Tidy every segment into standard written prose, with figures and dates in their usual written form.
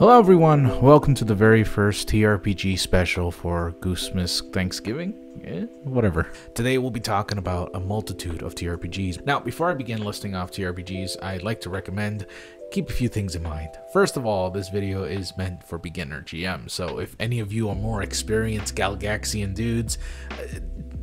Hello everyone, welcome to the very first TRPG special for Goosemas Thanksgiving? Whatever. Today we'll be talking about a multitude of TRPGs. Now, before I begin listing off TRPGs, I'd like to recommend keep a few things in mind. First of all, this video is meant for beginner GMs, so if any of you are more experienced Galgaxian dudes,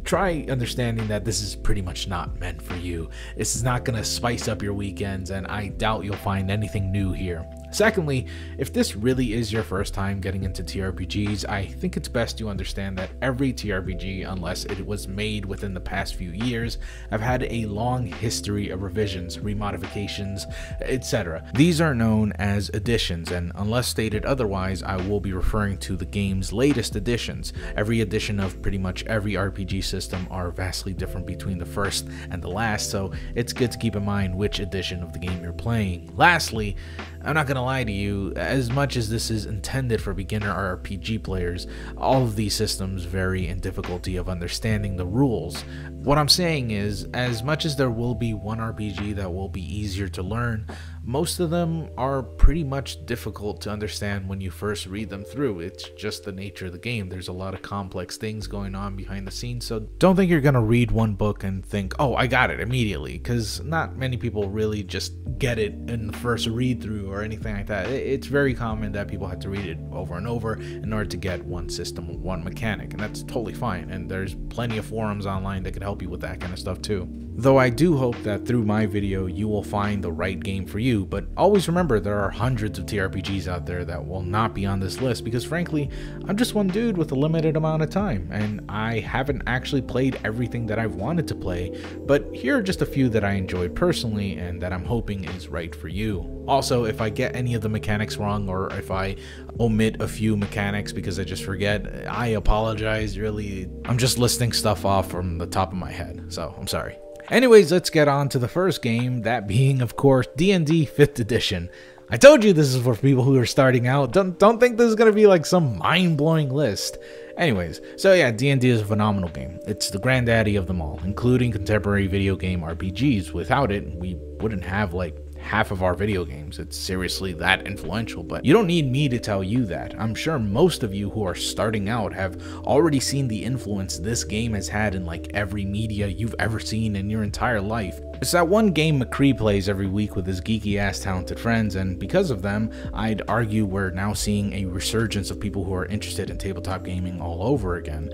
try understanding that this is pretty much not meant for you. This is not going to spice up your weekends, and I doubt you'll find anything new here. Secondly, if this really is your first time getting into TRPGs, I think it's best you understand that every TRPG, unless it was made within the past few years, have had a long history of revisions, remodifications, etc. These are known as editions, and unless stated otherwise, I will be referring to the game's latest editions. Every edition of pretty much every RPG system are vastly different between the first and the last, so it's good to keep in mind which edition of the game you're playing. Lastly, I'm not gonna lie to you, as much as this is intended for beginner RPG players, all of these systems vary in difficulty of understanding the rules. What I'm saying is, as much as there will be one RPG that will be easier to learn, most of them are pretty much difficult to understand when you first read them through. It's just the nature of the game. There's a lot of complex things going on behind the scenes, so don't think you're gonna read one book and think, oh, I got it immediately, because not many people really just get it in the first read through or anything like that. It's very common that people have to read it over and over in order to get one system, one mechanic, and that's totally fine, and there's plenty of forums online that can help you with that kind of stuff too. Though I do hope that through my video you will find the right game for you, but always remember there are hundreds of TRPGs out there that will not be on this list because frankly, I'm just one dude with a limited amount of time, and I haven't actually played everything that I've wanted to play, but here are just a few that I enjoyed personally and that I'm hoping is right for you. Also, if I get any of the mechanics wrong or if I omit a few mechanics because I just forget, I apologize. Really, I'm just listing stuff off from the top of my head, so I'm sorry. Anyways, let's get on to the first game, that being, of course, D&D 5th edition. I told you this is for people who are starting out. Don't think this is going to be like some mind-blowing list. Anyways, so yeah, D&D is a phenomenal game. It's the granddaddy of them all, including contemporary video game RPGs. Without it, we wouldn't have like half of our video games. It's seriously that influential, but you don't need me to tell you that. I'm sure most of you who are starting out have already seen the influence this game has had in like every media you've ever seen in your entire life. It's that one game McCree plays every week with his geeky ass talented friends, and because of them, I'd argue we're now seeing a resurgence of people who are interested in tabletop gaming all over again.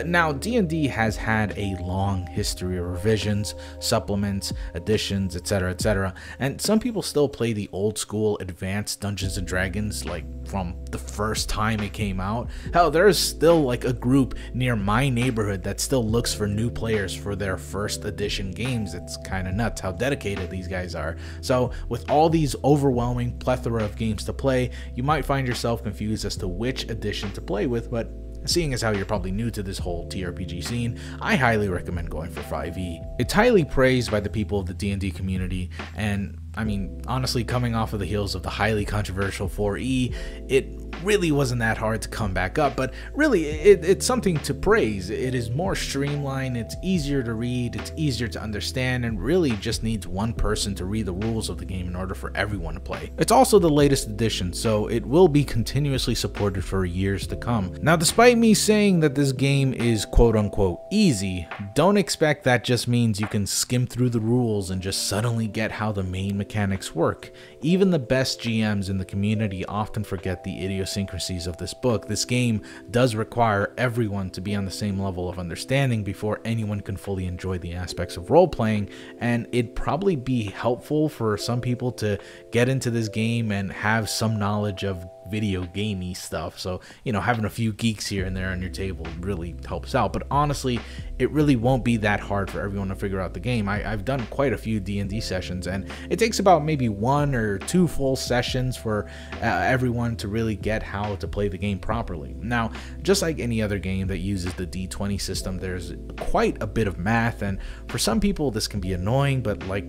Now, D&D has had a long history of revisions, supplements, additions, etc., and some people still play the old school advanced Dungeons and Dragons like from the first time it came out. Hell, there's still like a group near my neighborhood that still looks for new players for their first edition games. It's kind of nuts how dedicated these guys are. So with all these overwhelming plethora of games to play, you might find yourself confused as to which edition to play with, but seeing as how you're probably new to this whole TRPG scene, I highly recommend going for 5e. It's highly praised by the people of the D&D community, and I mean, honestly, coming off of the heels of the highly controversial 4e, it really wasn't that hard to come back up, but really, it's something to praise. It is more streamlined, it's easier to read, it's easier to understand, and really just needs one person to read the rules of the game in order for everyone to play. It's also the latest edition, so it will be continuously supported for years to come. Now, despite me saying that this game is quote-unquote easy, don't expect that just means you can skim through the rules and just suddenly get how the main mechanics work. Even the best GMs in the community often forget the idiosyncrasies of this book. This game does require everyone to be on the same level of understanding before anyone can fully enjoy the aspects of role-playing, and it'd probably be helpful for some people to get into this game and have some knowledge of video gamey stuff, so you know, having a few geeks here and there on your table really helps out. But honestly, it really won't be that hard for everyone to figure out the game. I've done quite a few D&D sessions, and it takes about maybe 1 or 2 full sessions for everyone to really get how to play the game properly. Now, just like any other game that uses the D20 system, there's quite a bit of math, and for some people this can be annoying, but like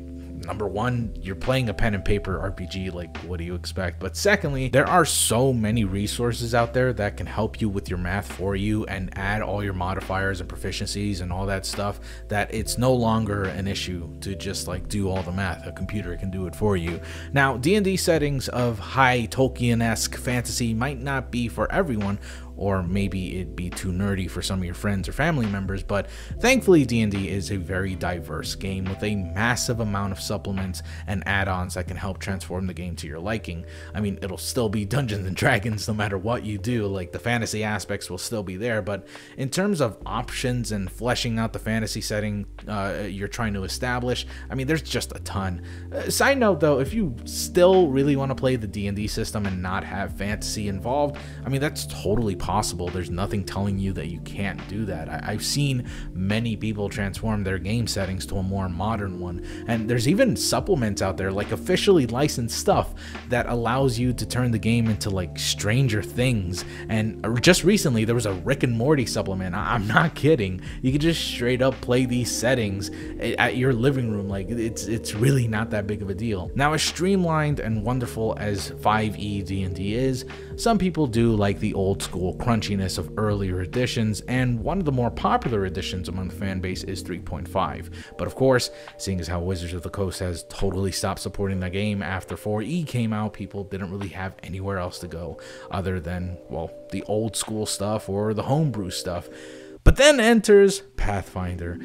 number one, you're playing a pen and paper RPG, like what do you expect? But secondly, there are so many resources out there that can help you with your math for you and add all your modifiers and proficiencies and all that stuff, that it's no longer an issue to just like do all the math. A computer can do it for you. Now, D&D settings of high Tolkien-esque fantasy might not be for everyone, or maybe it'd be too nerdy for some of your friends or family members, but thankfully D&D is a very diverse game with a massive amount of supplements and add-ons that can help transform the game to your liking. I mean, it'll still be Dungeons and Dragons no matter what you do, like the fantasy aspects will still be there, but in terms of options and fleshing out the fantasy setting you're trying to establish, I mean, there's just a ton. Side note though, if you still really want to play the D&D system and not have fantasy involved, I mean, that's totally possible. There's nothing telling you that you can't do that. I've seen many people transform their game settings to a more modern one, and there's even supplements out there, like officially licensed stuff that allows you to turn the game into like Stranger Things. And just recently there was a Rick and Morty supplement. I'm not kidding. You could just straight up play these settings at your living room. Like it's really not that big of a deal. Now, as streamlined and wonderful as 5e D&D is, some people do like the old school crunchiness of earlier editions, and one of the more popular editions among the fan base is 3.5. But of course, seeing as how Wizards of the Coast has totally stopped supporting the game after 4e came out, people didn't really have anywhere else to go other than, well, the old school stuff or the homebrew stuff. But then enters Pathfinder,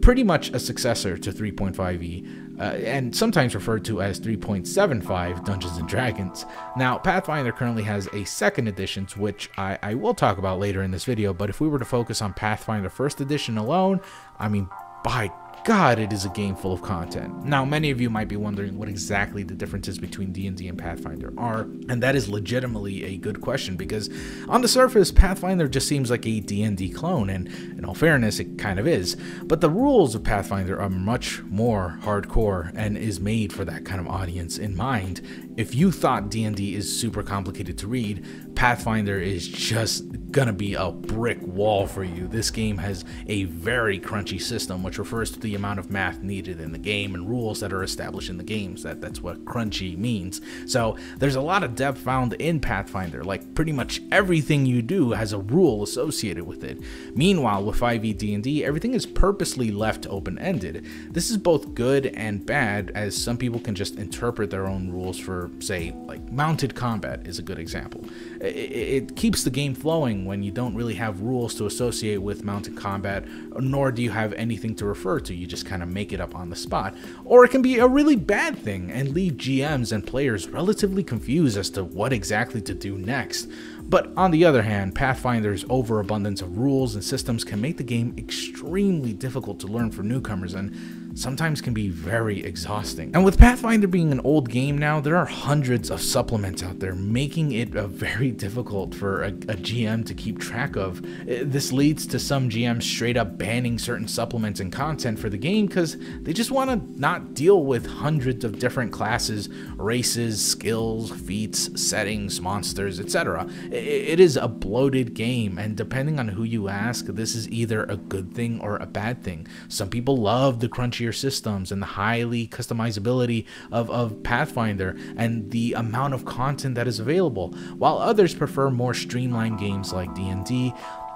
pretty much a successor to 3.5e, and sometimes referred to as 3.75 Dungeons and Dragons. Now, Pathfinder currently has a second edition, which I will talk about later in this video, but if we were to focus on Pathfinder first edition alone, I mean, by God, it is a game full of content. Now, many of you might be wondering what exactly the differences between D&D and Pathfinder are, and that is legitimately a good question, because on the surface, Pathfinder just seems like a D&D clone, and in all fairness, it kind of is. But the rules of Pathfinder are much more hardcore and is made for that kind of audience in mind. If you thought D&D is super complicated to read, Pathfinder is just gonna be a brick wall for you. This game has a very crunchy system, which refers to the amount of math needed in the game and rules that are established in the games. That's what crunchy means. So there's a lot of depth found in Pathfinder. Like pretty much everything you do has a rule associated with it. Meanwhile, with 5e D&D, everything is purposely left open-ended. This is both good and bad, as some people can just interpret their own rules for, say, like mounted combat is a good example. It keeps the game flowing when you don't really have rules to associate with mounted combat, nor do you have anything to refer to. You just kind of make it up on the spot. Or it can be a really bad thing and leave GMs and players relatively confused as to what exactly to do next. But on the other hand, Pathfinder's overabundance of rules and systems can make the game extremely difficult to learn for newcomers, and sometimes can be very exhausting. And with Pathfinder being an old game now, there are hundreds of supplements out there, making it very difficult for a GM to keep track of. This leads to some GMs straight up banning certain supplements and content for the game because they just want to not deal with hundreds of different classes, races, skills, feats, settings, monsters, etc. It is a bloated game, and depending on who you ask, this is either a good thing or a bad thing. Some people love the crunchier systems and the highly customizability of Pathfinder and the amount of content that is available, while others prefer more streamlined games like D&D.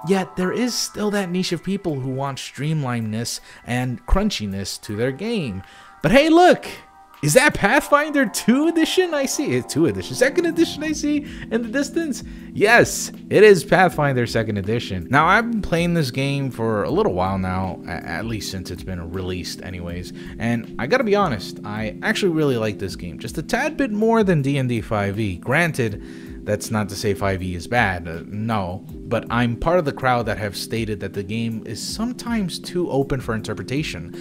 Yet there is still that niche of people who want streamlinedness and crunchiness to their game. But hey, look! Is that Pathfinder 2 edition I see? It's 2 edition. 2nd edition I see in the distance? Yes, it is Pathfinder 2nd edition. Now, I've been playing this game for a little while now, at least since it's been released anyways, and I gotta be honest, I actually really like this game, just a tad bit more than D&D 5e. Granted, that's not to say 5e is bad, no, but I'm part of the crowd that have stated that the game is sometimes too open for interpretation.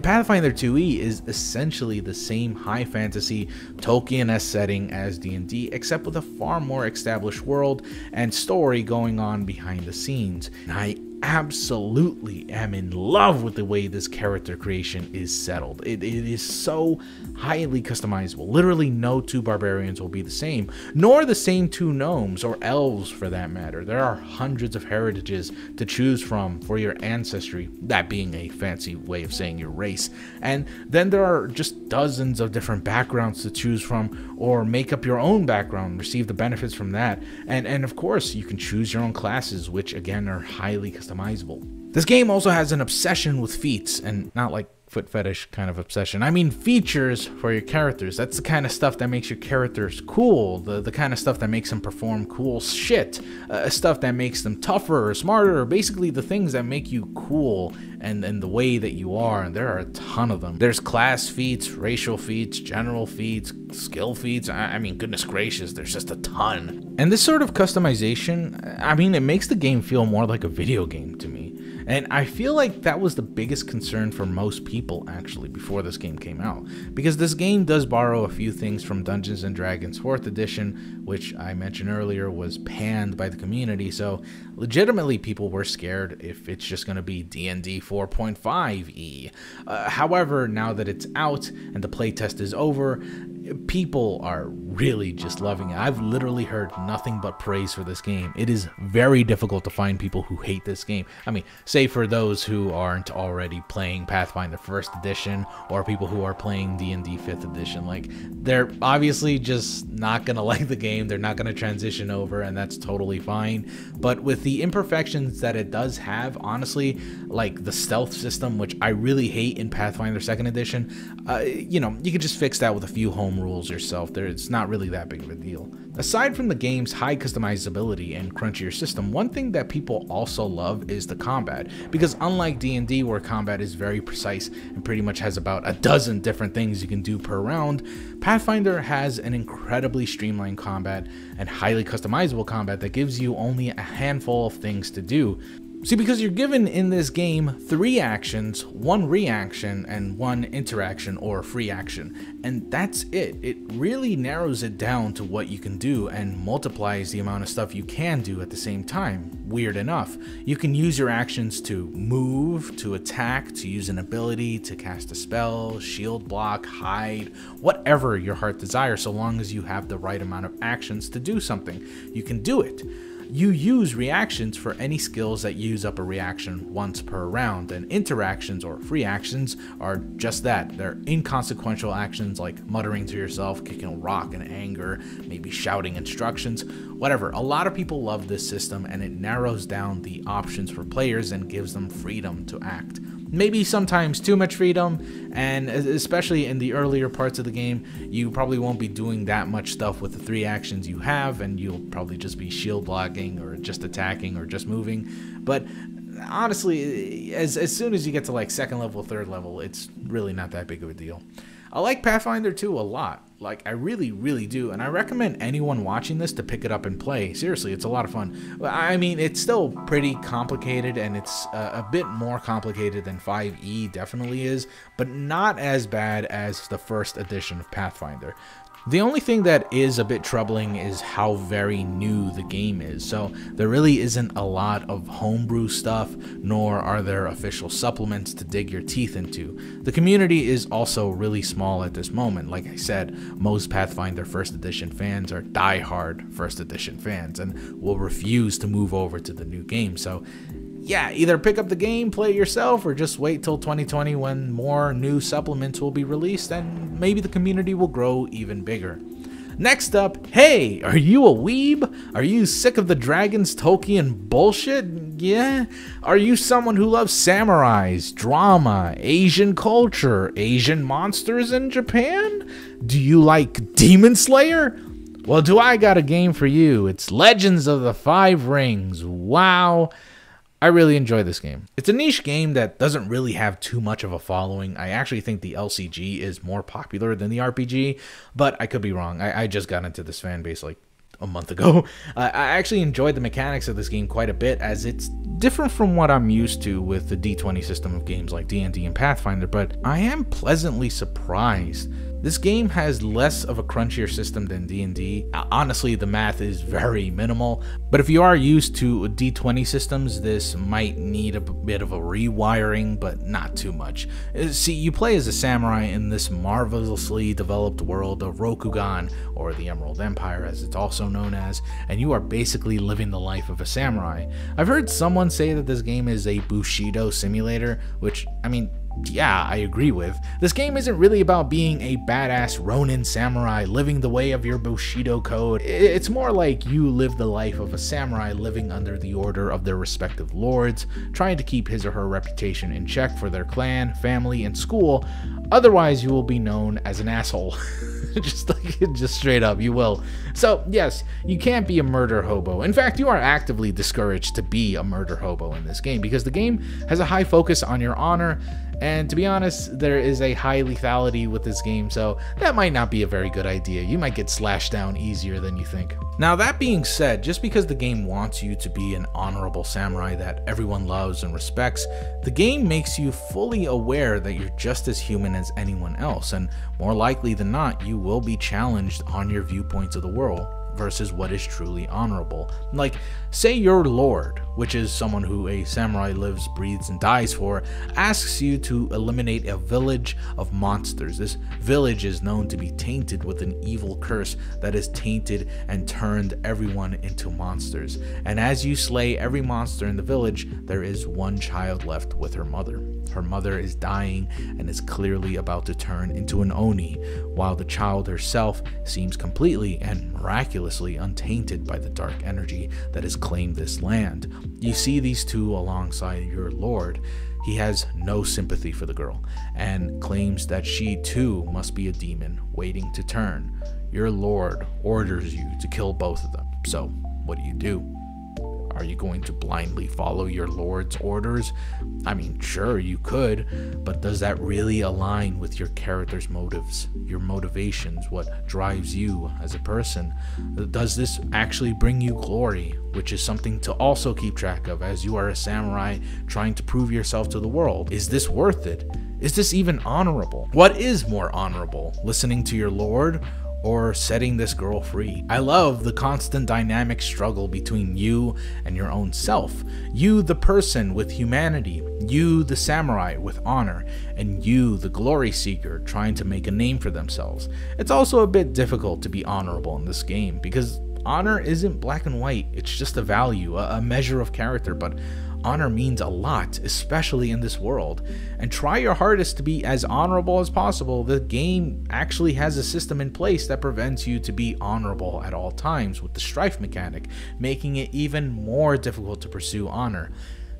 Pathfinder 2e is essentially the same high fantasy Tolkien-esque setting as D&D, except with a far more established world and story going on behind the scenes. And I absolutely am in love with the way this character creation is settled. It is so highly customizable. Literally no two barbarians will be the same, nor the same two gnomes or elves for that matter. There are hundreds of heritages to choose from for your ancestry, that being a fancy way of saying your race. And then there are just dozens of different backgrounds to choose from, or make up your own background, receive the benefits from that. And of course, you can choose your own classes, which again are highly customizable. This game also has an obsession with feats, and not like foot fetish kind of obsession. I mean features for your characters. That's the kind of stuff that makes your characters cool, the kind of stuff that makes them perform cool shit, stuff that makes them tougher or smarter, or basically the things that make you cool and the way that you are, and there are a ton of them. There's class feats, racial feats, general feats, skill feats. I mean, goodness gracious, there's just a ton. And this sort of customization, I mean, it makes the game feel more like a video game to me. And I feel like that was the biggest concern for most people actually before this game came out, because this game does borrow a few things from Dungeons & Dragons 4th edition, which I mentioned earlier was panned by the community, so legitimately people were scared if it's just going to be D&D 4.5e. However, now that it's out and the playtest is over, people are really just loving it. I've literally heard nothing but praise for this game. It is very difficult to find people who hate this game. I mean, say for those who aren't already playing Pathfinder 1st edition, or people who are playing D&D 5th edition, like, they're obviously just not gonna like the game. They're not gonna transition over, and that's totally fine. But with the imperfections that it does have, honestly, like the stealth system, which I really hate in Pathfinder 2nd edition, you know, you can just fix that with a few home rules yourself. It's not really that big of a deal. Aside from the game's high customizability and crunchier system, one thing that people also love is the combat, because unlike D&D, where combat is very precise and pretty much has about a dozen different things you can do per round, Pathfinder has an incredibly streamlined combat and highly customizable combat that gives you only a handful of things to do. See, because you're given in this game 3 actions, 1 reaction, and 1 interaction or free action, and that's it. It really narrows it down to what you can do and multiplies the amount of stuff you can do at the same time. Weird enough. You can use your actions to move, to attack, to use an ability, to cast a spell, shield block, hide, whatever your heart desires, so long as you have the right amount of actions to do something. You can do it. You use reactions for any skills that use up a reaction once per round, and interactions or free actions are just that. They're inconsequential actions like muttering to yourself, kicking a rock in anger, maybe shouting instructions, whatever. A lot of people love this system, and it narrows down the options for players and gives them freedom to act. Maybe sometimes too much freedom, and especially in the earlier parts of the game, you probably won't be doing that much stuff with the 3 actions you have, and you'll probably just be shield blocking or just attacking or just moving. But honestly, as soon as you get to like 2nd level, 3rd level, it's really not that big of a deal. I like Pathfinder 2 a lot. Like, I really, really do, and I recommend anyone watching this to pick it up and play. Seriously, it's a lot of fun. I mean, it's still pretty complicated, and it's a bit more complicated than 5e definitely is, but not as bad as the 1st edition of Pathfinder. The only thing that is a bit troubling is how very new the game is, so there really isn't a lot of homebrew stuff, nor are there official supplements to dig your teeth into. The community is also really small at this moment. Like I said, most Pathfinder 1st edition fans are die-hard 1st edition fans and will refuse to move over to the new game, so yeah, either pick up the game, play it yourself, or just wait till 2020 when more new supplements will be released and maybe the community will grow even bigger. Next up, hey, are you a weeb? Are you sick of the Dragons Tolkien bullshit? Yeah? Are you someone who loves samurais, drama, Asian culture, Asian monsters in Japan? Do you like Demon Slayer? Well, do I got a game for you. It's Legends of the Five Rings. Wow. I really enjoy this game. It's a niche game that doesn't really have too much of a following. I actually think the LCG is more popular than the RPG, but I could be wrong. I just got into this fan base like a month ago. I actually enjoyed the mechanics of this game quite a bit, as it's different from what I'm used to with the D20 system of games like D&D and Pathfinder, but I am pleasantly surprised. This game has less of a crunchier system than D&D. Honestly, the math is very minimal, but if you are used to D20 systems, this might need a bit of a rewiring, but not too much. See, you play as a samurai in this marvelously developed world of Rokugan, or the Emerald Empire as it's also known as, and you are basically living the life of a samurai. I've heard someone say that this game is a Bushido simulator, which, I mean, yeah, I agree with. This game isn't really about being a badass Ronin samurai living the way of your Bushido code. It's more like you live the life of a samurai living under the order of their respective lords, trying to keep his or her reputation in check for their clan, family, and school. Otherwise, you will be known as an asshole. just straight up, you will. So yes, you can't be a murder hobo. In fact, you are actively discouraged to be a murder hobo in this game because the game has a high focus on your honor, and to be honest, there is a high lethality with this game, so that might not be a very good idea. You might get slashed down easier than you think. Now, that being said, just because the game wants you to be an honorable samurai that everyone loves and respects, the game makes you fully aware that you're just as human as anyone else, and more likely than not, you will be challenged on your viewpoints of the world versus what is truly honorable. Like, say your lord, which is someone who a samurai lives, breathes, and dies for, asks you to eliminate a village of monsters. This village is known to be tainted with an evil curse that has tainted and turned everyone into monsters. And as you slay every monster in the village, there is one child left with her mother. Her mother is dying and is clearly about to turn into an Oni, while the child herself seems completely and miraculously untainted by the dark energy that has claimed this land. You see these two alongside your lord. He has no sympathy for the girl and claims that she too must be a demon waiting to turn. Your lord orders you to kill both of them. So what do? Are you going to blindly follow your lord's orders? I mean, sure, you could, but does that really align with your character's motives, your motivations, what drives you as a person? Does this actually bring you glory, which is something to also keep track of as you are a samurai trying to prove yourself to the world? Is this worth it? Is this even honorable? What is more honorable, listening to your lord or setting this girl free? I love the constant dynamic struggle between you and your own self. You, the person with humanity, you, the samurai with honor, and you, the glory seeker trying to make a name for themselves. It's also a bit difficult to be honorable in this game because honor isn't black and white. It's just a value, a measure of character, but honor means a lot, especially in this world. And try your hardest to be as honorable as possible. The game actually has a system in place that prevents you to be honorable at all times with the strife mechanic, making it even more difficult to pursue honor.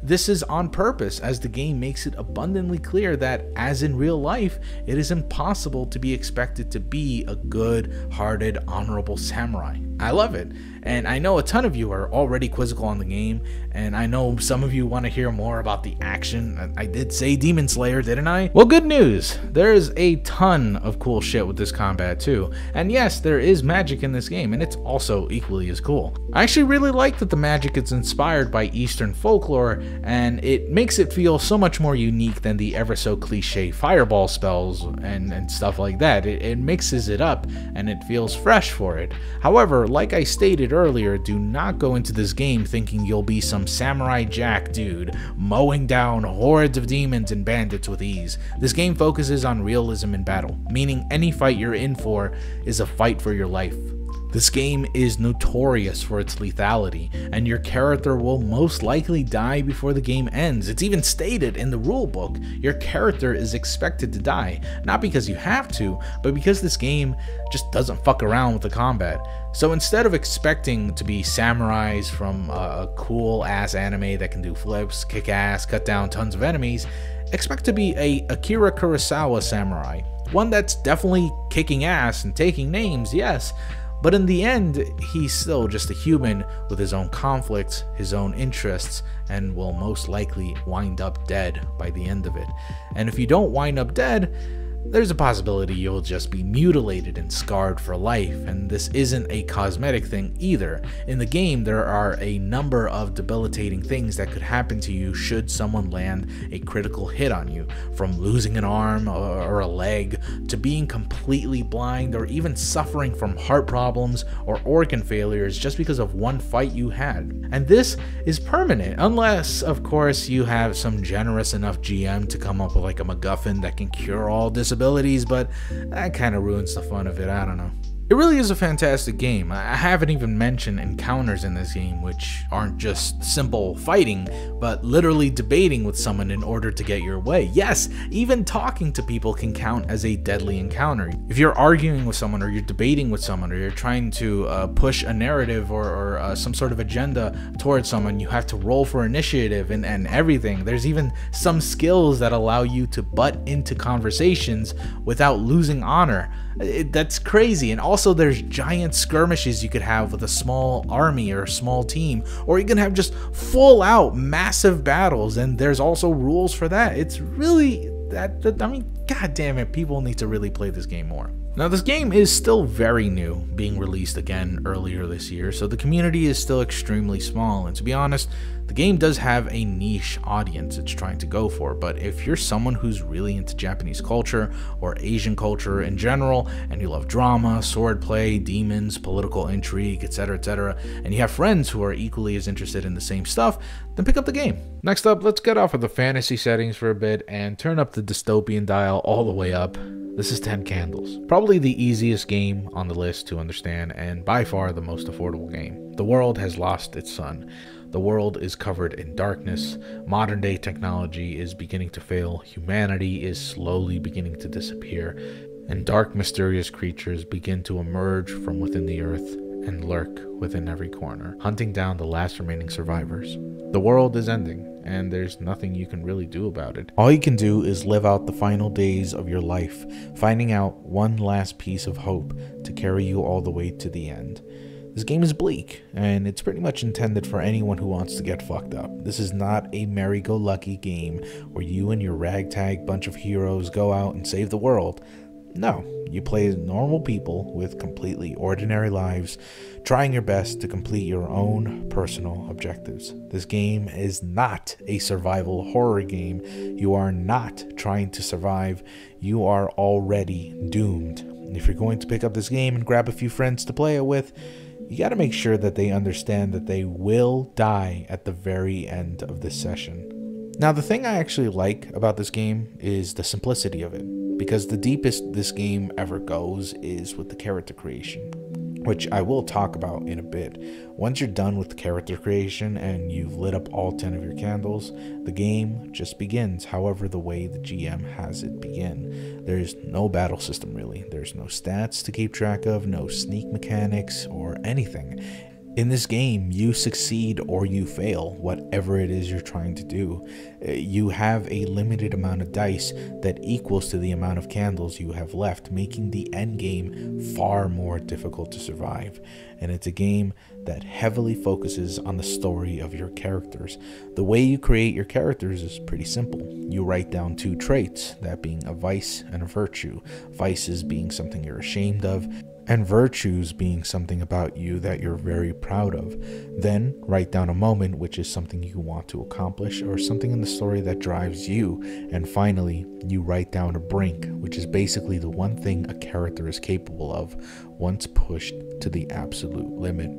This is on purpose, as the game makes it abundantly clear that, as in real life, it is impossible to be expected to be a good-hearted, honorable samurai. I love it, and I know a ton of you are already quizzical on the game, and I know some of you want to hear more about the action. I did say Demon Slayer, didn't I? Well, good news! There is a ton of cool shit with this combat too, and yes, there is magic in this game, and it's also equally as cool. I actually really like that the magic is inspired by Eastern folklore, and it makes it feel so much more unique than the ever so cliche fireball spells and stuff like that. It mixes it up, and it feels fresh for it. However, like I stated earlier, do not go into this game thinking you'll be some samurai jack dude mowing down hordes of demons and bandits with ease. This game focuses on realism in battle, meaning any fight you're in for is a fight for your life. This game is notorious for its lethality, and your character will most likely die before the game ends. It's even stated in the rulebook, your character is expected to die, not because you have to, but because this game just doesn't fuck around with the combat. So instead of expecting to be samurais from a cool ass anime that can do flips, kick ass, cut down tons of enemies, expect to be a Akira Kurosawa samurai. One that's definitely kicking ass and taking names, yes, but in the end, he's still just a human with his own conflicts, his own interests, and will most likely wind up dead by the end of it. And if you don't wind up dead, there's a possibility you'll just be mutilated and scarred for life, and this isn't a cosmetic thing either. In the game, there are a number of debilitating things that could happen to you should someone land a critical hit on you, from losing an arm or a leg, to being completely blind, or even suffering from heart problems or organ failures just because of one fight you had. And this is permanent, unless, of course, you have some generous enough GM to come up with like a MacGuffin that can cure all disabilities, but that kind of ruins the fun of it. I don't know. It really is a fantastic game. I haven't even mentioned encounters in this game, which aren't just simple fighting, but literally debating with someone in order to get your way. Yes, even talking to people can count as a deadly encounter. If you're arguing with someone, or you're debating with someone, or you're trying to push a narrative or some sort of agenda towards someone, you have to roll for initiative and everything. There's even some skills that allow you to butt into conversations without losing honor. That's crazy. And also there's giant skirmishes you could have with a small army or a small team, or you can have just full out massive battles, and there's also rules for that. It's really I mean, god damn it, people need to really play this game more. Now, this game is still very new, being released again earlier this year, so the community is still extremely small, and to be honest, the game does have a niche audience it's trying to go for. But if you're someone who's really into Japanese culture or Asian culture in general, and you love drama, swordplay, demons, political intrigue, etc., and you have friends who are equally as interested in the same stuff, then pick up the game. Next up, let's get off of the fantasy settings for a bit and turn up the dystopian dial all the way up. This is 10 Candles. Probably the easiest game on the list to understand, and by far the most affordable game. The world has lost its sun. The world is covered in darkness. Modern day technology is beginning to fail. Humanity is slowly beginning to disappear. And dark, mysterious creatures begin to emerge from within the earth and lurk within every corner, hunting down the last remaining survivors. The world is ending, and there's nothing you can really do about it. All you can do is live out the final days of your life, finding out one last piece of hope to carry you all the way to the end. This game is bleak, and it's pretty much intended for anyone who wants to get fucked up. This is not a merry-go-lucky game where you and your ragtag bunch of heroes go out and save the world. No, you play as normal people with completely ordinary lives, trying your best to complete your own personal objectives. This game is not a survival horror game. You are not trying to survive. You are already doomed. If you're going to pick up this game and grab a few friends to play it with, you got to make sure that they understand that they will die at the very end of this session. Now, the thing I actually like about this game is the simplicity of it, because the deepest this game ever goes is with the character creation, which I will talk about in a bit. Once you're done with the character creation and you've lit up all 10 of your candles, the game just begins however the way the GM has it begin. There's no battle system really. There's no stats to keep track of, no sneak mechanics or anything. In this game, you succeed or you fail, whatever it is you're trying to do. You have a limited amount of dice that equals to the amount of candles you have left, making the end game far more difficult to survive. And it's a game that heavily focuses on the story of your characters. The way you create your characters is pretty simple. You write down 2 traits, that being a vice and a virtue. Vices being something you're ashamed of, and virtues being something about you that you're very proud of. Then write down a moment, which is something you want to accomplish or something in the story that drives you. And finally, you write down a brink, which is basically the one thing a character is capable of once pushed to the absolute limit.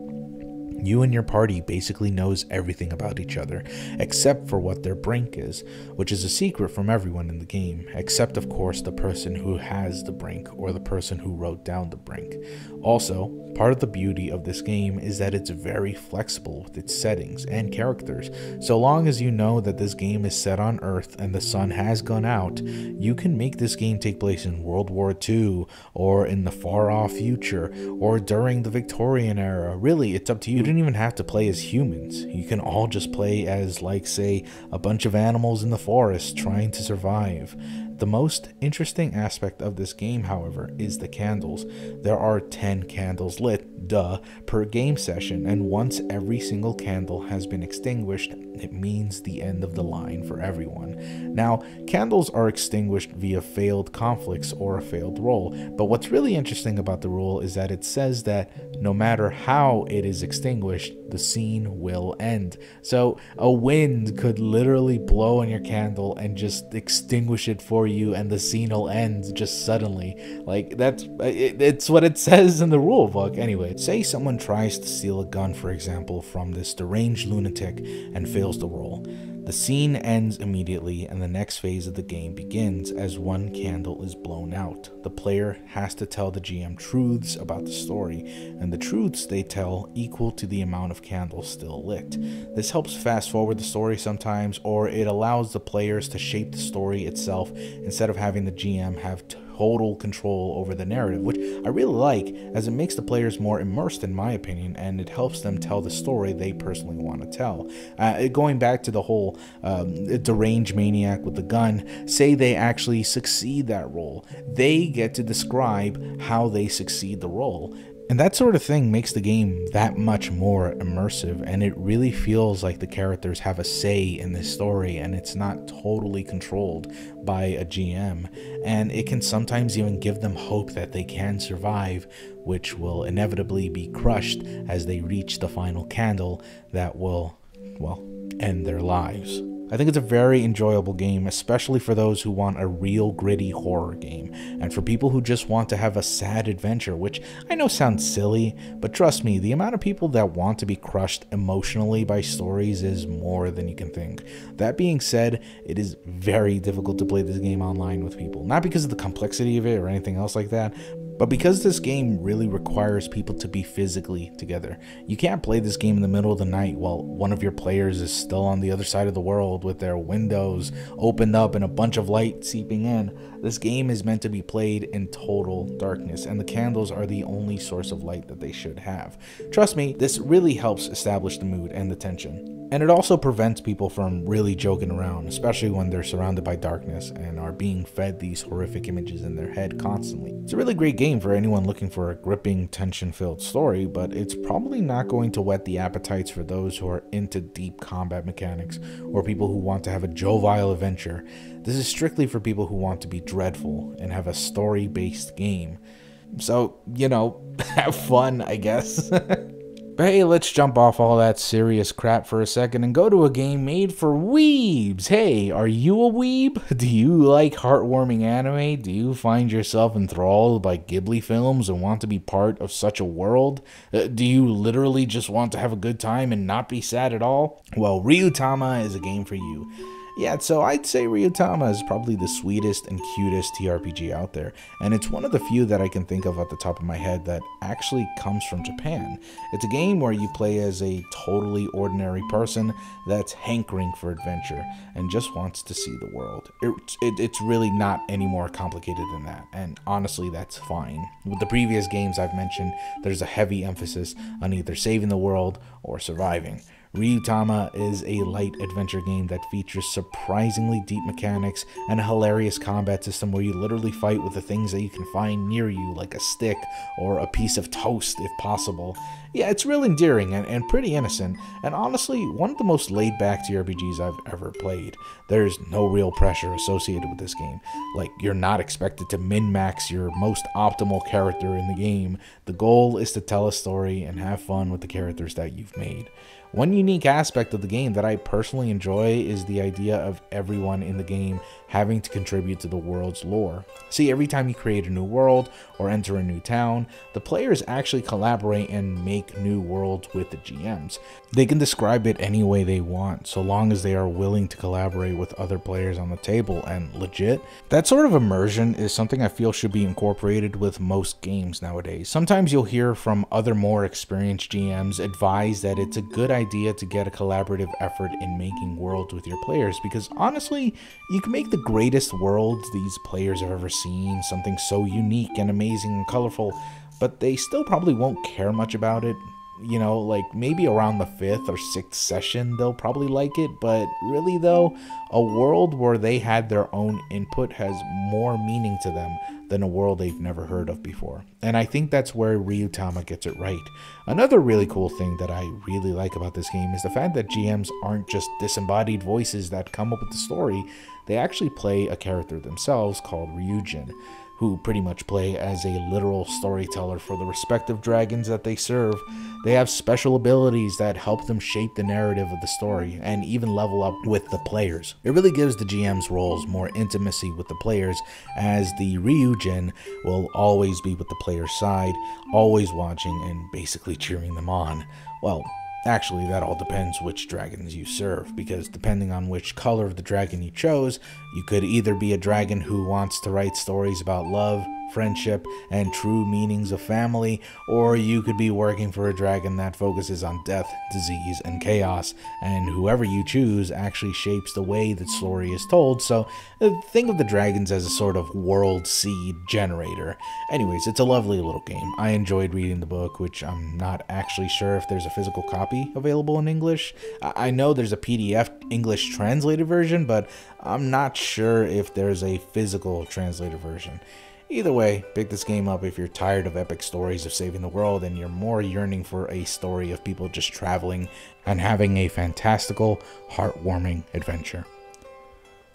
You and your party basically knows everything about each other, except for what their brink is, which is a secret from everyone in the game, except of course the person who has the brink or the person who wrote down the brink. Also, part of the beauty of this game is that it's very flexible with its settings and characters. So long as you know that this game is set on Earth and the sun has gone out, you can make this game take place in World War II, or in the far off future, or during the Victorian era. Really, it's up to you. You don't even have to play as humans. You can all just play as, like, say, a bunch of animals in the forest trying to survive. The most interesting aspect of this game, however, is the candles. There are 10 candles lit, per game session, and once every single candle has been extinguished, it means the end of the line for everyone. Now, candles are extinguished via failed conflicts or a failed roll, but what's really interesting about the rule is that it says that no matter how it is extinguished, the scene will end. So a wind could literally blow on your candle and just extinguish it for you, and the scene will end just suddenly. Like, it's what it says in the rule book. Anyway, say someone tries to steal a gun, for example, from this deranged lunatic and fails the roll. The scene ends immediately, and the next phase of the game begins as one candle is blown out. The player has to tell the GM truths about the story, and the truths they tell equal to the amount of candles still lit. This helps fast forward the story sometimes, or it allows the players to shape the story itself instead of having the GM have total control over the narrative, which I really like, as it makes the players more immersed, in my opinion, and it helps them tell the story they personally want to tell. Going back to the whole deranged maniac with the gun, say they actually succeed that role, they get to describe how they succeed the role. And that sort of thing makes the game that much more immersive, and it really feels like the characters have a say in this story, and it's not totally controlled by a GM. And it can sometimes even give them hope that they can survive, which will inevitably be crushed as they reach the final candle that will, well, end their lives. I think it's a very enjoyable game, especially for those who want a real gritty horror game, and for people who just want to have a sad adventure, which I know sounds silly, but trust me, the amount of people that want to be crushed emotionally by stories is more than you can think. That being said, it is very difficult to play this game online with people, not because of the complexity of it or anything else like that, but because this game really requires people to be physically together. You can't play this game in the middle of the night while one of your players is still on the other side of the world with their windows opened up and a bunch of light seeping in. This game is meant to be played in total darkness, and the candles are the only source of light that they should have. Trust me, this really helps establish the mood and the tension. And it also prevents people from really joking around, especially when they're surrounded by darkness and are being fed these horrific images in their head constantly. It's a really great game for anyone looking for a gripping, tension-filled story, but it's probably not going to whet the appetites for those who are into deep combat mechanics or people who want to have a jovial adventure. This is strictly for people who want to be dreadful and have a story-based game. So, you know, have fun, I guess. But hey, let's jump off all that serious crap for a second and go to a game made for weebs. Hey, are you a weeb? Do you like heartwarming anime? Do you find yourself enthralled by Ghibli films and want to be part of such a world? Do you literally just want to have a good time and not be sad at all? Well, Ryutama is a game for you. Yeah, so I'd say Ryutama is probably the sweetest and cutest TRPG out there, and it's one of the few that I can think of at the top of my head that actually comes from Japan. It's a game where you play as a totally ordinary person that's hankering for adventure and just wants to see the world. It's really not any more complicated than that, and honestly, that's fine. With the previous games I've mentioned, there's a heavy emphasis on either saving the world or surviving. Ryutama is a light adventure game that features surprisingly deep mechanics and a hilarious combat system where you literally fight with the things that you can find near you, like a stick or a piece of toast if possible. Yeah, it's real endearing and pretty innocent, and honestly, one of the most laid-back TRPGs I've ever played. There's no real pressure associated with this game. Like, you're not expected to min-max your most optimal character in the game. The goal is to tell a story and have fun with the characters that you've made. One unique aspect of the game that I personally enjoy is the idea of everyone in the game having to contribute to the world's lore. See, every time you create a new world or enter a new town, the players actually collaborate and make new worlds with the GMs. They can describe it any way they want, so long as they are willing to collaborate with other players on the table, and legit. That sort of immersion is something I feel should be incorporated with most games nowadays. Sometimes you'll hear from other more experienced GMs advise that it's a good idea to get a collaborative effort in making worlds with your players, because honestly, you can make the greatest worlds these players have ever seen, something so unique and amazing and colorful, but they still probably won't care much about it. you know, like maybe around the 5th or 6th session they'll probably like it, but really though, a world where they had their own input has more meaning to them than a world they've never heard of before. And I think that's where Ryutama gets it right. Another really cool thing that I really like about this game is the fact that GMs aren't just disembodied voices that come up with the story. They actually play a character themselves called Ryujin, who pretty much play as a literal storyteller for the respective dragons that they serve. They have special abilities that help them shape the narrative of the story and even level up with the players. It really gives the GM's roles more intimacy with the players, as the Ryujin will always be with the player's side, always watching and basically cheering them on. Well, actually, that all depends which dragons you serve, because depending on which color of the dragon you chose, you could either be a dragon who wants to write stories about love, friendship, and true meanings of family, or you could be working for a dragon that focuses on death, disease, and chaos, and whoever you choose actually shapes the way the story is told. So think of the dragons as a sort of world seed generator. Anyways, it's a lovely little game. I enjoyed reading the book, which I'm not actually sure if there's a physical copy available in English. I know there's a PDF English translated version, but I'm not sure if there's a physical translated version. Either way, pick this game up if you're tired of epic stories of saving the world and you're more yearning for a story of people just traveling and having a fantastical, heartwarming adventure.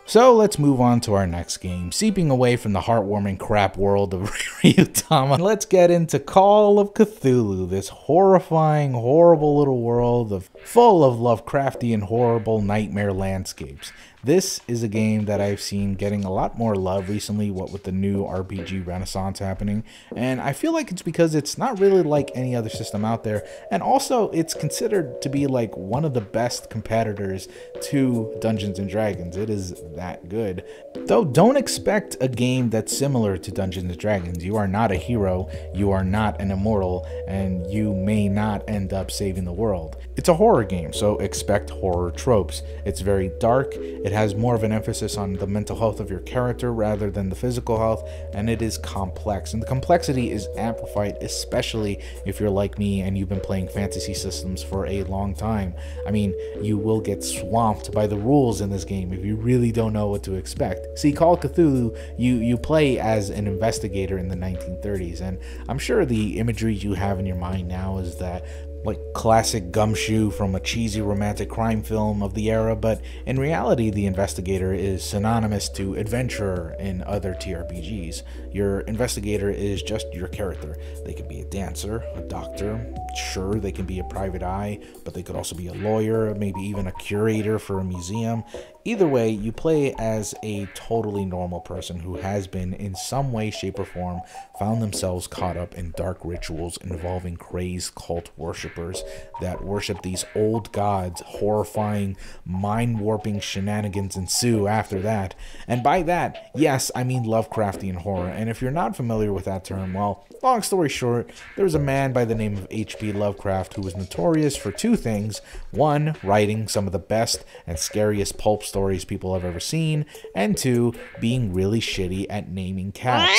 So let's move on to our next game. Seeping away from the heartwarming crap world of Ryutama, let's get into Call of Cthulhu, this horrifying, horrible little world full of Lovecraftian, horrible nightmare landscapes. This is a game that I've seen getting a lot more love recently, what with the new RPG renaissance happening, and I feel like it's because it's not really like any other system out there, and also it's considered to be like one of the best competitors to Dungeons & Dragons. It is that good. Though don't expect a game that's similar to Dungeons & Dragons. You are not a hero, you are not an immortal, and you may not end up saving the world. It's a horror game, so expect horror tropes. It's very dark, it has more of an emphasis on the mental health of your character rather than the physical health, and it is complex. And the complexity is amplified, especially if you're like me and you've been playing fantasy systems for a long time. I mean, you will get swamped by the rules in this game if you really don't know what to expect. See, Call of Cthulhu, you play as an investigator in the 1930s, and I'm sure the imagery you have in your mind now is that like classic gumshoe from a cheesy romantic crime film of the era, but in reality the investigator is synonymous to adventurer in other TRPGs. Your investigator is just your character. They could be a dancer, a doctor, sure, they can be a private eye, but they could also be a lawyer, maybe even a curator for a museum. Either way, you play as a totally normal person who has been, in some way, shape, or form, found themselves caught up in dark rituals involving crazed cult worshippers that worship these old gods. Horrifying, mind-warping shenanigans ensue after that. And by that, yes, I mean Lovecraftian horror. And if you're not familiar with that term, well, long story short, there was a man by the name of H.P. Lovecraft who was notorious for two things. One, writing some of the best and scariest pulp stories people have ever seen, and two, being really shitty at naming cats.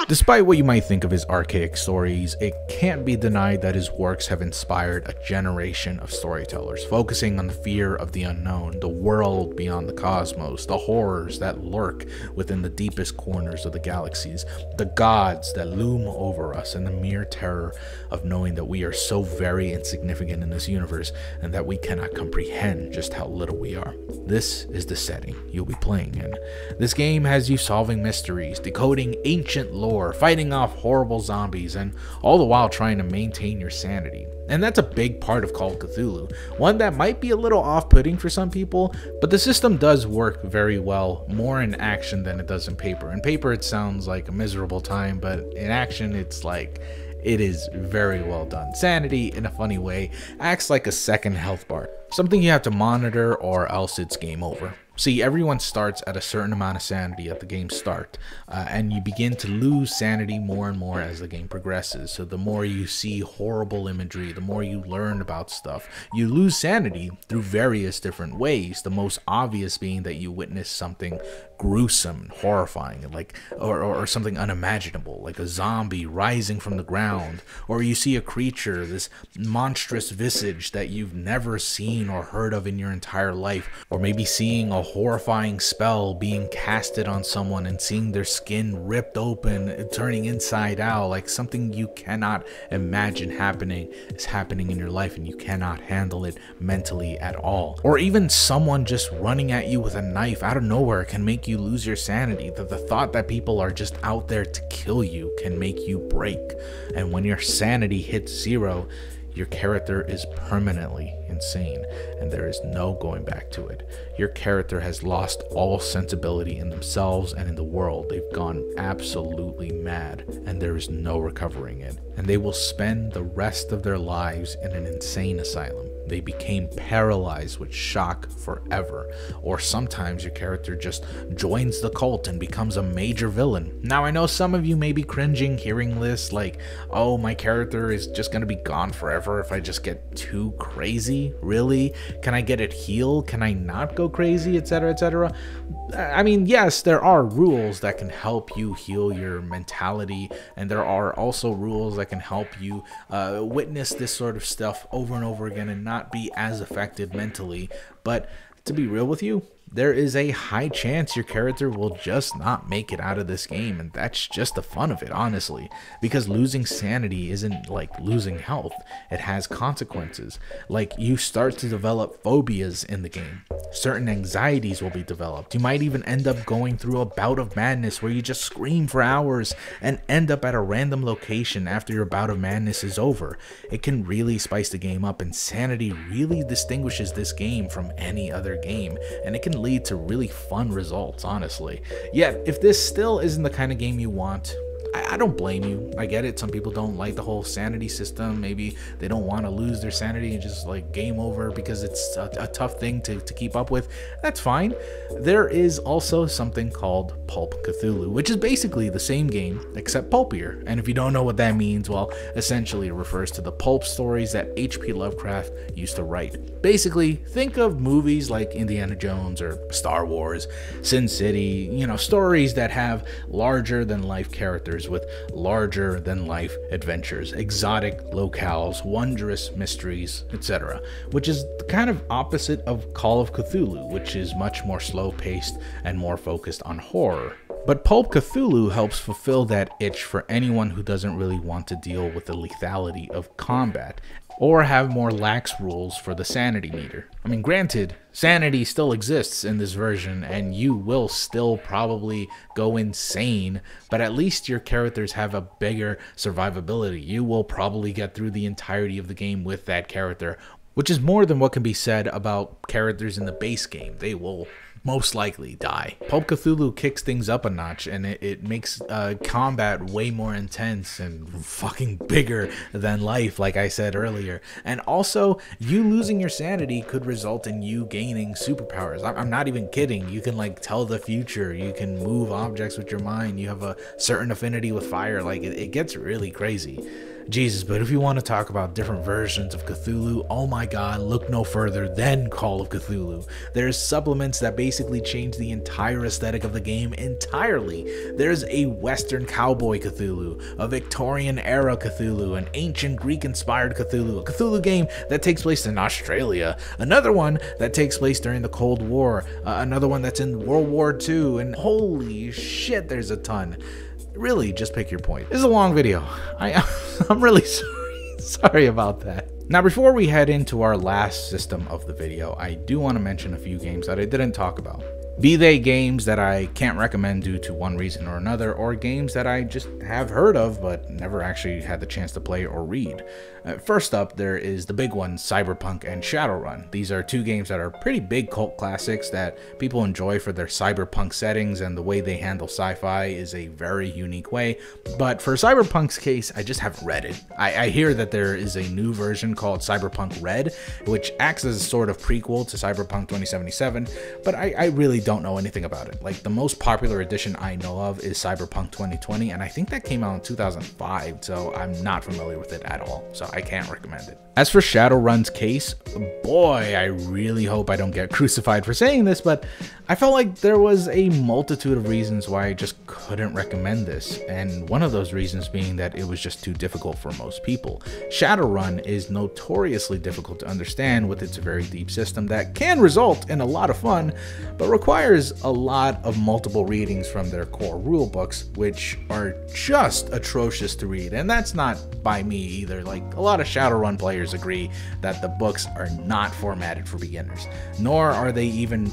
Despite what you might think of his archaic stories, it can't be denied that his works have inspired a generation of storytellers, focusing on the fear of the unknown, the world beyond the cosmos, the horrors that lurk within the deepest corners of the galaxies, the gods that loom over us, and the mere terror of knowing that we are so very insignificant in this universe and that we cannot comprehend just how little we are. This is the setting you'll be playing in. This game has you solving mysteries, decoding ancient lore, fighting off horrible zombies, and all the while trying to maintain your sanity. And that's a big part of Call of Cthulhu, one that might be a little off-putting for some people, but the system does work very well, more in action than it does in paper. In paper it sounds like a miserable time, but in action it's like, it is very well done. Sanity, in a funny way, acts like a second health bar, something you have to monitor or else it's game over. See, everyone starts at a certain amount of sanity at the game start, and you begin to lose sanity more and more as the game progresses. So the more you see horrible imagery, the more you learn about stuff. You lose sanity through various different ways, the most obvious being that you witness something gruesome, horrifying, like or something unimaginable, like a zombie rising from the ground, or you see a creature, this monstrous visage that you've never seen or heard of in your entire life, or maybe seeing a horrifying spell being casted on someone and seeing their skin ripped open, turning inside out, like something you cannot imagine happening is happening in your life and you cannot handle it mentally at all. Or even someone just running at you with a knife out of nowhere can make you lose your sanity. The thought that people are just out there to kill you can make you break. And when your sanity hits 0, your character is permanently insane, and there is no going back to it. Your character has lost all sensibility in themselves and in the world. They've gone absolutely mad, and there is no recovering it. And they will spend the rest of their lives in an insane asylum. They became paralyzed with shock forever. Or sometimes your character just joins the cult and becomes a major villain. Now, I know some of you may be cringing hearing this, like, oh, my character is just gonna be gone forever if I just get too crazy. Really? Can I get it healed? Can I not go crazy, etc., etc.? I mean, yes, there are rules that can help you heal your mentality, and there are also rules that can help you witness this sort of stuff over and over again and not be as affected mentally. But to be real with you, there is a high chance your character will just not make it out of this game, and that's just the fun of it, honestly. Because losing sanity isn't like losing health. It has consequences. Like, you start to develop phobias in the game. Certain anxieties will be developed. You might even end up going through a bout of madness where you just scream for hours and end up at a random location after your bout of madness is over. It can really spice the game up, and sanity really distinguishes this game from any other game, and it can lead to really fun results, honestly. Yet, if this still isn't the kind of game you want, I don't blame you. I get it. Some people don't like the whole sanity system. Maybe they don't want to lose their sanity and just like game over because it's a tough thing to keep up with. That's fine. There is also something called Pulp Cthulhu, which is basically the same game except pulpier. And if you don't know what that means, well, essentially it refers to the pulp stories that H.P. Lovecraft used to write. Basically, think of movies like Indiana Jones or Star Wars, Sin City, you know, stories that have larger than life characters with larger than life adventures, exotic locales, wondrous mysteries, etc., which is the kind of opposite of Call of Cthulhu, which is much more slow paced and more focused on horror. But Pulp Cthulhu helps fulfill that itch for anyone who doesn't really want to deal with the lethality of combat, or have more lax rules for the sanity meter. I mean, granted, sanity still exists in this version, and you will still probably go insane, but at least your characters have a bigger survivability. You will probably get through the entirety of the game with that character, which is more than what can be said about characters in the base game. They will most likely die. Pulp Cthulhu kicks things up a notch, and it makes combat way more intense and fucking bigger than life, like I said earlier. And also, you losing your sanity could result in you gaining superpowers. I'm not even kidding. You can like tell the future, you can move objects with your mind, you have a certain affinity with fire. Like it gets really crazy. Jesus, but if you want to talk about different versions of Cthulhu, oh my god, look no further than Call of Cthulhu. There's supplements that basically change the entire aesthetic of the game entirely. There's a Western cowboy Cthulhu, a Victorian era Cthulhu, an ancient Greek inspired Cthulhu, a Cthulhu game that takes place in Australia, another one that takes place during the Cold War, another one that's in World War II, and holy shit, there's a ton. Really, just pick your point. This is a long video. I'm really sorry about that. Now, before we head into our last system of the video, I do want to mention a few games that I didn't talk about. Be they games that I can't recommend due to one reason or another, or games that I just have heard of but never actually had the chance to play or read. First up, there is the big ones, Cyberpunk and Shadowrun. These are two games that are pretty big cult classics that people enjoy for their cyberpunk settings, and the way they handle sci-fi is a very unique way. But for Cyberpunk's case, I just haven't read it. I hear that there is a new version called Cyberpunk Red, which acts as a sort of prequel to Cyberpunk 2077, but I really don't know anything about it. Like, the most popular edition I know of is Cyberpunk 2020, and I think that came out in 2005, so I'm not familiar with it at all, so I can't recommend it. As for Shadowrun's case, boy, I really hope I don't get crucified for saying this, but I felt like there was a multitude of reasons why I just couldn't recommend this, and one of those reasons being that it was just too difficult for most people. Shadowrun is notoriously difficult to understand with its very deep system that can result in a lot of fun, but requires a lot of multiple readings from their core rulebooks, which are just atrocious to read, and that's not by me either. Like, a lot of Shadowrun players agree that the books are not formatted for beginners, nor are they even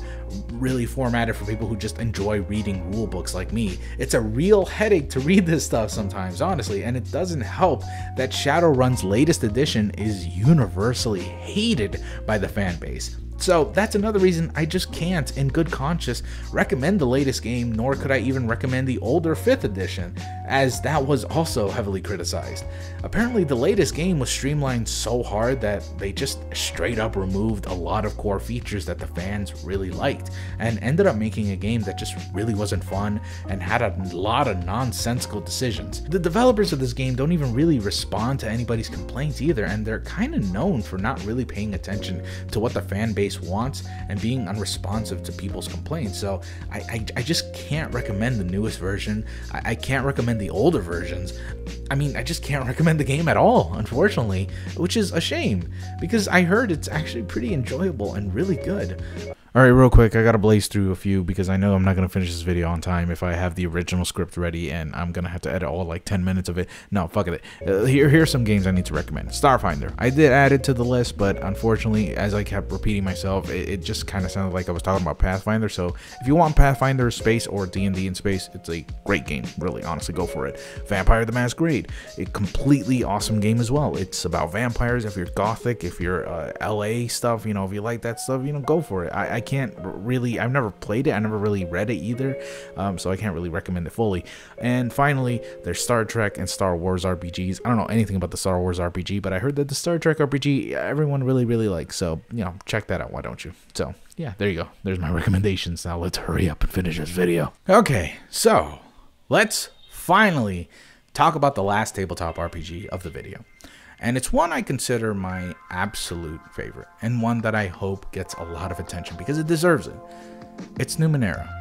really formatted for people who just enjoy reading rule books like me. It's a real headache to read this stuff sometimes, honestly, and it doesn't help that Shadowrun's latest edition is universally hated by the fan base. So that's another reason I just can't, in good conscience, recommend the latest game, nor could I even recommend the older 5th edition, as that was also heavily criticized. Apparently the latest game was streamlined so hard that they just straight up removed a lot of core features that the fans really liked, and ended up making a game that just really wasn't fun and had a lot of nonsensical decisions. The developers of this game don't even really respond to anybody's complaints either, and they're kind of known for not really paying attention to what the fan base wants and being unresponsive to people's complaints. So I just can't recommend the newest version. I can't recommend the older versions. I mean, I just can't recommend the game at all, unfortunately, which is a shame, because I heard it's actually pretty enjoyable and really good. Alright, real quick, I gotta blaze through a few because I know I'm not gonna finish this video on time if I have the original script ready, and I'm gonna have to edit all like 10 minutes of it. No, fuck it. Here's some games I need to recommend. Starfinder. I did add it to the list, but unfortunately, as I kept repeating myself, it just kind of sounded like I was talking about Pathfinder. So if you want Pathfinder space or D&D in space, it's a great game. Really, honestly, go for it. Vampire the Masquerade. A completely awesome game as well. It's about vampires. If you're gothic, if you're LA stuff, you know, if you like that stuff, you know, go for it. I can't really, I've never played it, I never really read it either, so I can't really recommend it fully. And finally, there's Star Trek and Star Wars RPGs. I don't know anything about the Star Wars RPG, but I heard that the Star Trek RPG everyone really likes, so, you know, check that out, why don't you? So yeah, there you go, there's my recommendations. Now let's hurry up and finish this video. Okay, so let's finally talk about the last tabletop RPG of the video. And it's one I consider my absolute favorite, and one that I hope gets a lot of attention because it deserves it. It's Numenera.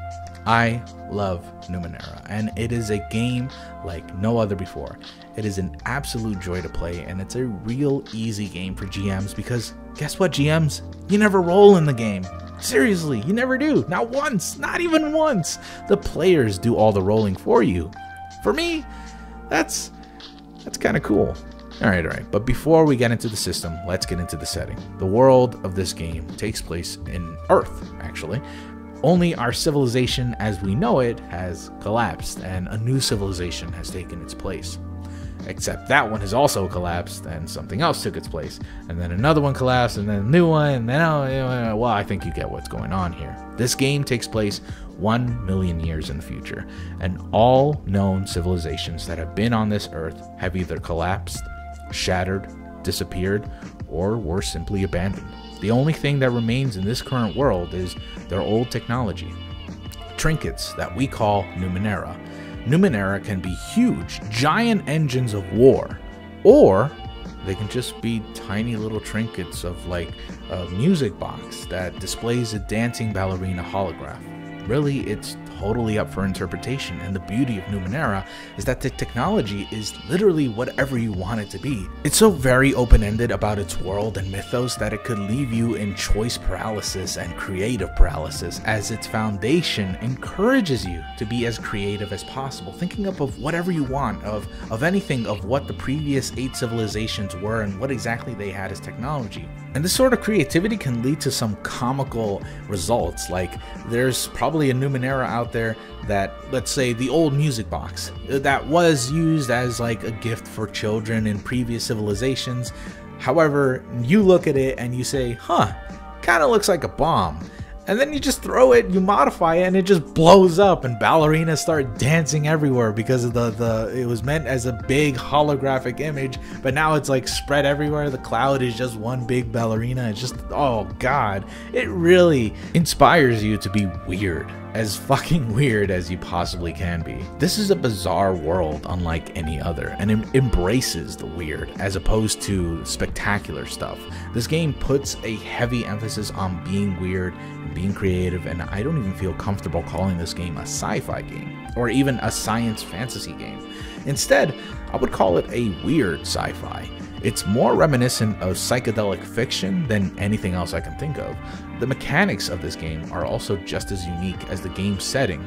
I love Numenera, and it is a game like no other before. It is an absolute joy to play, and it's a real easy game for GMs because guess what, GMs? You never roll in the game. Seriously, you never do. Not once, not even once. The players do all the rolling for you. For me, that's kind of cool. Alright, but before we get into the system, let's get into the setting. The world of this game takes place in Earth, actually. Only our civilization as we know it has collapsed, and a new civilization has taken its place. Except that one has also collapsed, and something else took its place. And then another one collapsed, and then a new one, and then, well, I think you get what's going on here. This game takes place 1 million years in the future, and all known civilizations that have been on this Earth have either collapsed, shattered, disappeared, or were simply abandoned. The only thing that remains in this current world is their old technology. Trinkets that we call Numenera. Numenera can be huge, giant engines of war, or they can just be tiny little trinkets of like a music box that displays a dancing ballerina holograph. Really, it's totally up for interpretation, and the beauty of Numenera is that the technology is literally whatever you want it to be. It's so very open-ended about its world and mythos that it could leave you in choice paralysis and creative paralysis, as its foundation encourages you to be as creative as possible, thinking up of whatever you want, of anything of what the previous 8 civilizations were and what exactly they had as technology. And this sort of creativity can lead to some comical results, like there's probably a Numenera out out there that, let's say, the old music box that was used as like a gift for children in previous civilizations. However, you look at it and you say, huh, kind of looks like a bomb. And then you just throw it, you modify it, and it just blows up, and ballerinas start dancing everywhere because of it was meant as a big holographic image, but now it's like spread everywhere. The cloud is just one big ballerina. It's just, oh god, it really inspires you to be weird, as fucking weird as you possibly can be. This is a bizarre world unlike any other, and it embraces the weird as opposed to spectacular stuff. This game puts a heavy emphasis on being weird, being creative, and I don't even feel comfortable calling this game a sci-fi game or even a science fantasy game. Instead, I would call it a weird sci-fi. It's more reminiscent of psychedelic fiction than anything else I can think of. The mechanics of this game are also just as unique as the game's setting.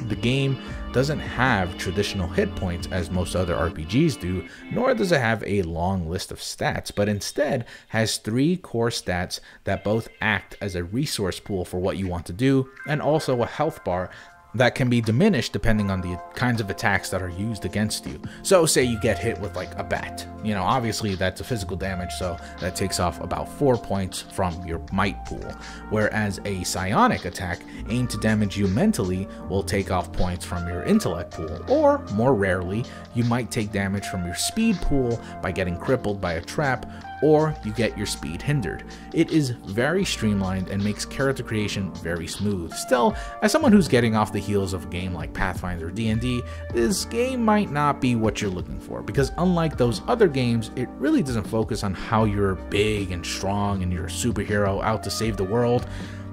The game doesn't have traditional hit points as most other RPGs do, nor does it have a long list of stats, but instead has 3 core stats that both act as a resource pool for what you want to do, and also a health bar that can be diminished depending on the kinds of attacks that are used against you. So say you get hit with like a bat, you know, obviously that's a physical damage, so that takes off about 4 points from your might pool, whereas a psionic attack aimed to damage you mentally will take off points from your intellect pool, or more rarely, you might take damage from your speed pool by getting crippled by a trap, or you get your speed hindered. It is very streamlined and makes character creation very smooth. Still, as someone who's getting off the heels of a game like Pathfinder or D&D, this game might not be what you're looking for, because unlike those other games, it really doesn't focus on how you're big and strong and you're a superhero out to save the world.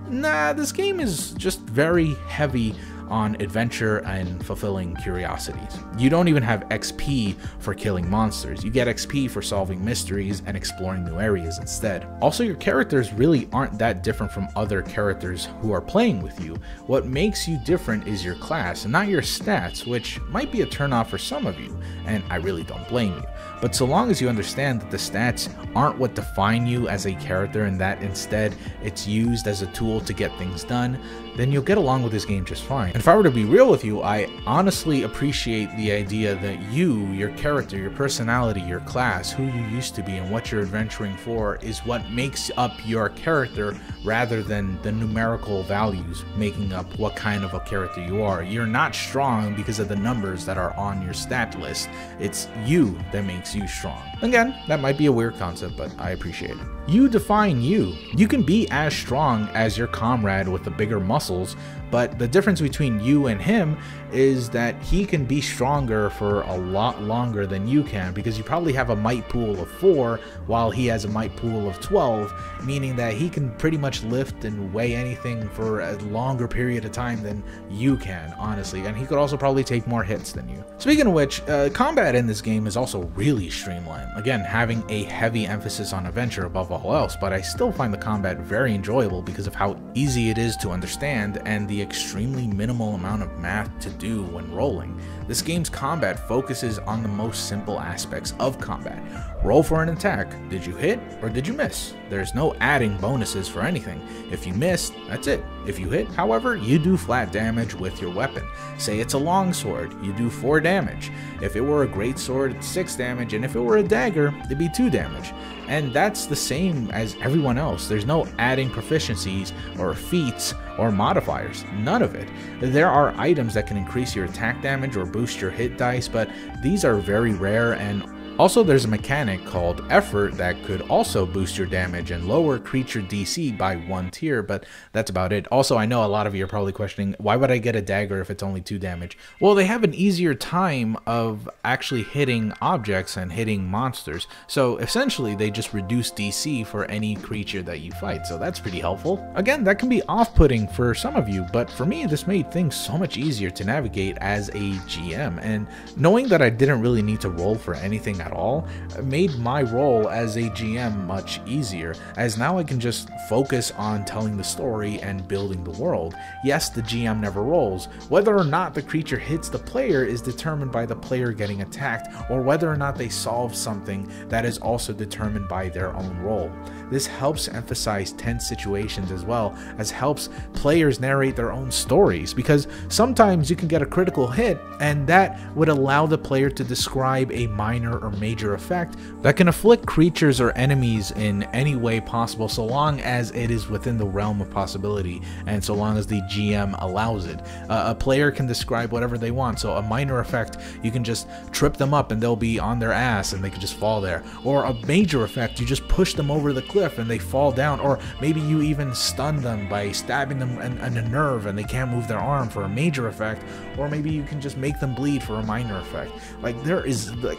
Nah, this game is just very heavy on adventure and fulfilling curiosities. You don't even have XP for killing monsters. You get XP for solving mysteries and exploring new areas instead. Also, your characters really aren't that different from other characters who are playing with you. What makes you different is your class and not your stats, which might be a turnoff for some of you, and I really don't blame you. But so long as you understand that the stats aren't what define you as a character and that instead it's used as a tool to get things done, then you'll get along with this game just fine. And if I were to be real with you, I honestly appreciate the idea that you, your character, your personality, your class, who you used to be, and what you're adventuring for is what makes up your character rather than the numerical values making up what kind of a character you are. You're not strong because of the numbers that are on your stat list. It's you that makes you strong. Again, that might be a weird concept, but I appreciate it. You define you. You can be as strong as your comrade with the bigger muscles, but the difference between you and him is that he can be stronger for a lot longer than you can, because you probably have a might pool of 4 while he has a might pool of 12, meaning that he can pretty much lift and weigh anything for a longer period of time than you can, honestly, and he could also probably take more hits than you. Speaking of which, combat in this game is also really streamlined, again having a heavy emphasis on adventure above all else, but I still find the combat very enjoyable because of how easy it is to understand and the extremely minimal amount of math to do when rolling. This game's combat focuses on the most simple aspects of combat. Roll for an attack. Did you hit or did you miss? There's no adding bonuses for anything. If you missed, that's it. If you hit, however, you do flat damage with your weapon. Say it's a long sword, you do 4 damage. If it were a great sword, it's 6 damage, and if it were a dagger, it'd be 2 damage. And that's the same as everyone else. There's no adding proficiencies or feats or modifiers. None of it. There are items that can increase your attack damage or boost your hit dice, but these are very rare, and also there's a mechanic called effort that could also boost your damage and lower creature DC by 1 tier, but that's about it. Also, I know a lot of you are probably questioning, why would I get a dagger if it's only 2 damage? Well, they have an easier time of actually hitting objects and hitting monsters, so essentially they just reduce DC for any creature that you fight, so that's pretty helpful. Again, that can be off-putting for some of you, but for me this made things so much easier to navigate as a GM, and knowing that I didn't really need to roll for anything at all made my role as a GM much easier, as now I can just focus on telling the story and building the world. Yes, the GM never rolls. Whether or not the creature hits the player is determined by the player getting attacked, or whether or not they solve something that is also determined by their own role. this helps emphasize tense situations as well as helps players narrate their own stories, because sometimes you can get a critical hit and that would allow the player to describe a minor or major effect that can afflict creatures or enemies in any way possible, so long as it is within the realm of possibility and so long as the GM allows it. A player can describe whatever they want, so a minor effect, you can just trip them up and they'll be on their ass and they can just fall there. Or a major effect, you just push them over the cliff and they fall down. Or maybe you even stun them by stabbing them in a nerve and they can't move their arm for a major effect. Or maybe you can just make them bleed for a minor effect. Like, there is, like,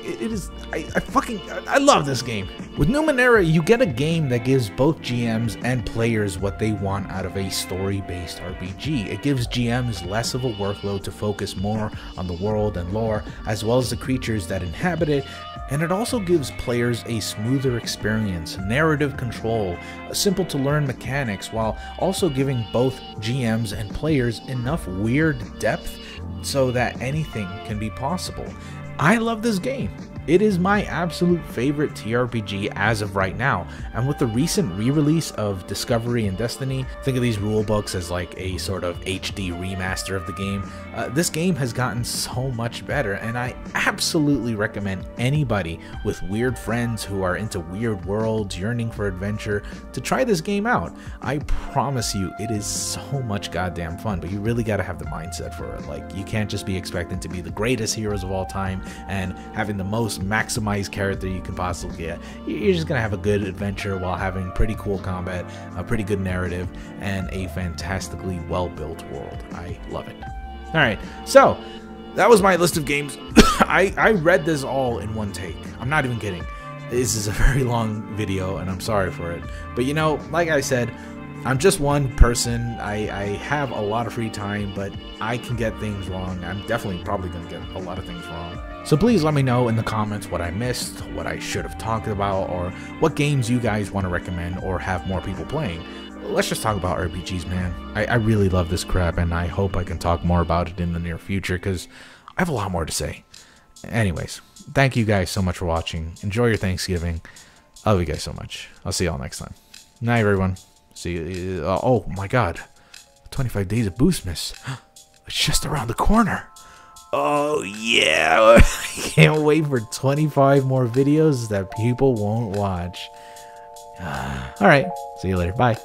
I love this game. With Numenera, you get a game that gives both GMs and players what they want out of a story-based RPG. It gives GMs less of a workload to focus more on the world and lore, as well as the creatures that inhabit it, and it also gives players a smoother experience, narrative control, simple to learn mechanics, while also giving both GMs and players enough weird depth so that anything can be possible. I love this game. It is my absolute favorite TRPG as of right now, and with the recent re-release of Discovery and Destiny, think of these rulebooks as like a sort of HD remaster of the game. This game has gotten so much better, and I absolutely recommend anybody with weird friends who are into weird worlds, yearning for adventure, to try this game out. I promise you, it is so much goddamn fun, but you really gotta have the mindset for it. Like, you can't just be expecting to be the greatest heroes of all time and having the most maximized character you can possibly get. You're just gonna have a good adventure while having pretty cool combat, a pretty good narrative, and a fantastically well-built world. I love it. Alright, so that was my list of games. I read this all in one take. I'm not even kidding. This is a very long video and I'm sorry for it. But you know, like I said, I'm just one person. I have a lot of free time, but I can get things wrong. I'm definitely probably going to get a lot of things wrong. So please let me know in the comments what I missed, what I should have talked about, or what games you guys want to recommend or have more people playing. Let's just talk about RPGs, man. I really love this crap, and I hope I can talk more about it in the near future, because I have a lot more to say. Anyways, thank you guys so much for watching. Enjoy your Thanksgiving. I love you guys so much. I'll see y'all next time. Night, everyone. See you. Oh my god. 25 days of Boostmas. It's just around the corner. Oh yeah. I can't wait for 25 more videos that people won't watch. Alright. See you later. Bye.